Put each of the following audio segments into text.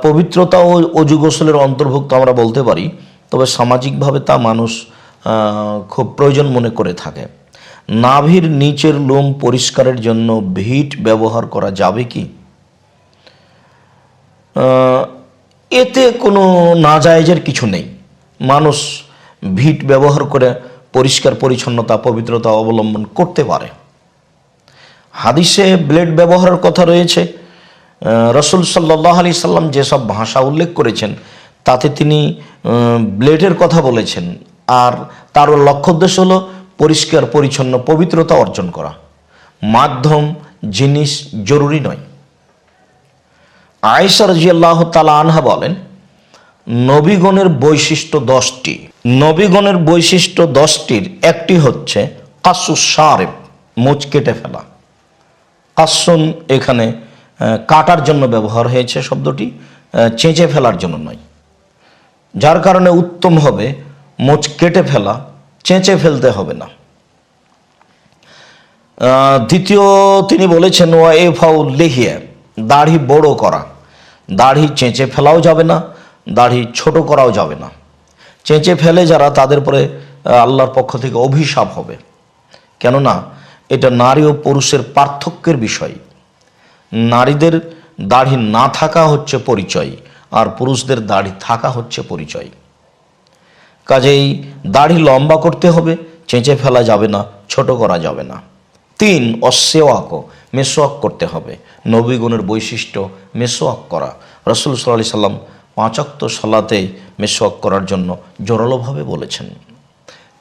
পবিত্রতা ও অজু গোসলের অন্তর্ভুক্ত আমরা বলতে পারি, তবে সামাজিকভাবে তা মানুষ খুব প্রয়োজন মনে করে থাকে। নাভির নিচের লোম পরিষ্কারের জন্য ভিট ব্যবহার করা যাবে কি? এতে কোনো নাজায়েজের কিছু নেই। মানুষ ভিট ব্যবহার করে পরিষ্কার পরিচ্ছন্নতা পবিত্রতা অবলম্বন করতে পারে। হাদিসে ব্লেড ব্যবহারের কথা রয়েছে। রসুল সাল্লাল্লাহু আলাইহি সাল্লাম যেসব ভাষা উল্লেখ করেছেন তাতে তিনি ব্লেডের কথা বলেছেন, আর তার লক্ষ্য উদ্দেশ্য হলো পরিষ্কার পরিচ্ছন্ন পবিত্রতা অর্জন করা। মাধ্যম জিনিস জরুরি নয়। আয়েশা রাদিয়াল্লাহু তাআলা আনহা বলেন, নবীগণের বৈশিষ্ট্য 10টি। নবীগণের বৈশিষ্ট্য 10টির একটি হচ্ছে কাসুস শারিব, মুছ কেটে ফেলা। কাসুন এখানে কাটার জন্য ব্যবহার হয়েছে শব্দটি, চেঁচে ফেলার জন্য নয়, যার কারণে উত্তম হবে মুছ কেটে ফেলা, চেঁচে ফেলতে হবে না। দ্বিতীয় তিনি বলেছেন ওয়া এফাউল লিহিয়া, দাড়ি বড় করা। দাড়ি চেঁচে ফেলাও যাবে না, দাড়ি ছোট করাও যাবে না। চেঁচে ফেলে যারা, তাদের পরে আল্লাহর পক্ষ থেকে অভিশাপ হবে, কেননা এটা নারী ও পুরুষের পার্থক্যের বিষয়। নারীদের দাড়ি না থাকা হচ্ছে পরিচয়, আর পুরুষদের দাড়ি থাকা হচ্ছে পরিচয়। কাজেই দাড়ি লম্বা করতে হবে, চেঁচে ফেলা যাবে না, ছোট করা যাবে না। 3 অসেওয়াক, মেসোয়াক করতে হবে। নবীগণের বৈশিষ্ট্য মেসোয়াক করা। রাসূল সাল্লাল্লাহু আলাইহি সাল্লাম 5 ওয়াক্ত সালাতে মেসোয়াক করার জন্য জোরালোভাবে বলেছেন।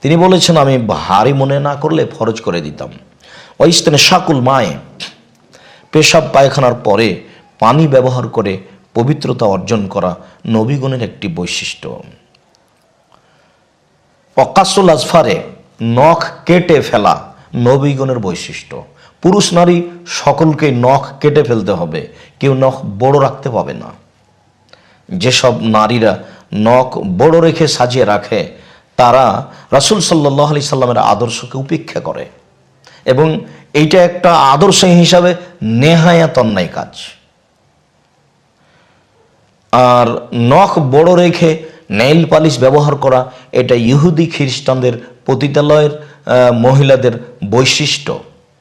তিনি বলেছেন, আমি ভারী মনে না করলে ফরজ করে দিতাম। ওয়াইস্তানে শাকুল মায়ে, পেশাব পায়খানার পরে পানি ব্যবহার করে পবিত্রতা অর্জন করা নবীগণের একটি বৈশিষ্ট্য। অকাসুল আজফারে, নখ কেটে ফেলা নবীগণের বৈশিষ্ট্য। পুরুষ নারী সকলকেই নখ কেটে ফেলতে হবে, কেউ নখ বড় রাখতে পাবে না। যেসব নারীরা নখ বড় রেখে সাজিয়ে রাখে তারা রাসূল সাল্লাল্লাহু আলাইহি সাল্লামের আদর্শকে উপেক্ষা করে, এবং এইটা একটা আদর্শ হিসাবে নেহায়াত অন্যায় কাজ। আর নখ বড় রেখে নেইল পালিশ ব্যবহার করা, এটা ইহুদি খ্রিস্টানদের পতিতালয়ের মহিলাদের বৈশিষ্ট্য।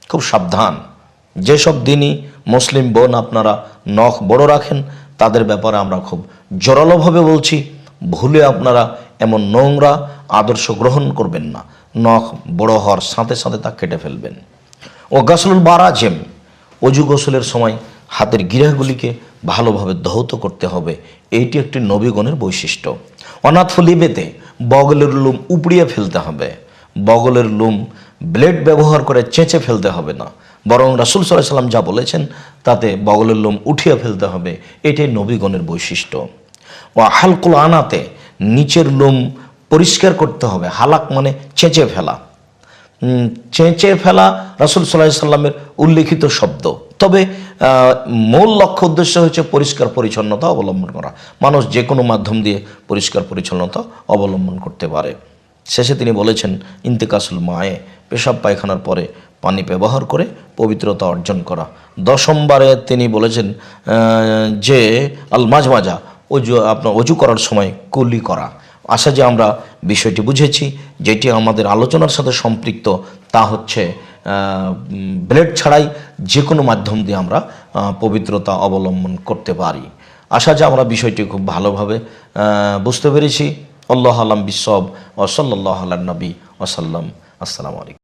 খুব সাবধান। যেসব দিনই মুসলিম বোন আপনারা নখ বড় রাখেন তাদের ব্যাপারে আমরা খুব জোরালোভাবে বলছি, ভুলে আপনারা এমন নোংরা আদর্শ গ্রহণ করবেন না। নখ বড় হওয়ার সাথে সাথে তা কেটে ফেলবেন। ও গাসলুল বারাজেম, অজু গোসলের সময় হাতের গিরাগুলিকে ভালোভাবে ধৌত করতে হবে। এইটি একটি নবীগণের বৈশিষ্ট্য। অনাথফুলিবেতে, বগলের লোম উপড়িয়ে ফেলতে হবে। বগলের লোম ব্লেড ব্যবহার করে চেঁচে ফেলতে হবে না, বরং রাসূল সাল্লাল্লাহু আলাইহি সাল্লাম যা বলেছেন তাতে বগলের লোম উঠিয়ে ফেলতে হবে। এটাই নবীগণের বৈশিষ্ট্য। ও হালকুল আনাতে, নিচের লোম পরিষ্কার করতে হবে। হালাক মানে চেঁচে ফেলা। চেঁচে ফেলা রাসূল সাল্লাল্লাহু আলাইহি সাল্লামের উল্লেখিত শব্দ, তবে মূল লক্ষ্য উদ্দেশ্য হচ্ছে পরিষ্কার পরিচ্ছন্নতা অবলম্বন করা। মানুষ যে কোনো মাধ্যম দিয়ে পরিষ্কার পরিচ্ছন্নতা অবলম্বন করতে পারে। শেষে তিনি বলেছেন ইন্তেকাসুল মায়ে, পেশাব পায়খানার পরে পানি ব্যবহার করে পবিত্রতা অর্জন করা। 10মবারে তিনি বলেছেন যে আল মাজমাজা, অজু করার সময় কুলি করা। আশা যে আমরা বিষয়টি বুঝেছি। যেটি আমাদের আলোচনার সাথে সম্পৃক্ত তা হচ্ছে ব্লেড ছাড়াই যে কোনো মাধ্যম দিয়ে আমরা পবিত্রতা অবলম্বন করতে পারি। আশা যে আমরা বিষয়টি খুব ভালোভাবে বুঝতে পেরেছি। আল্লাহু আ'লাম বিসওয়াব ওয়া সাল্লাল্লাহু আলা নবী ওয়া সাল্লাম। আসসালামু আলাইকুম।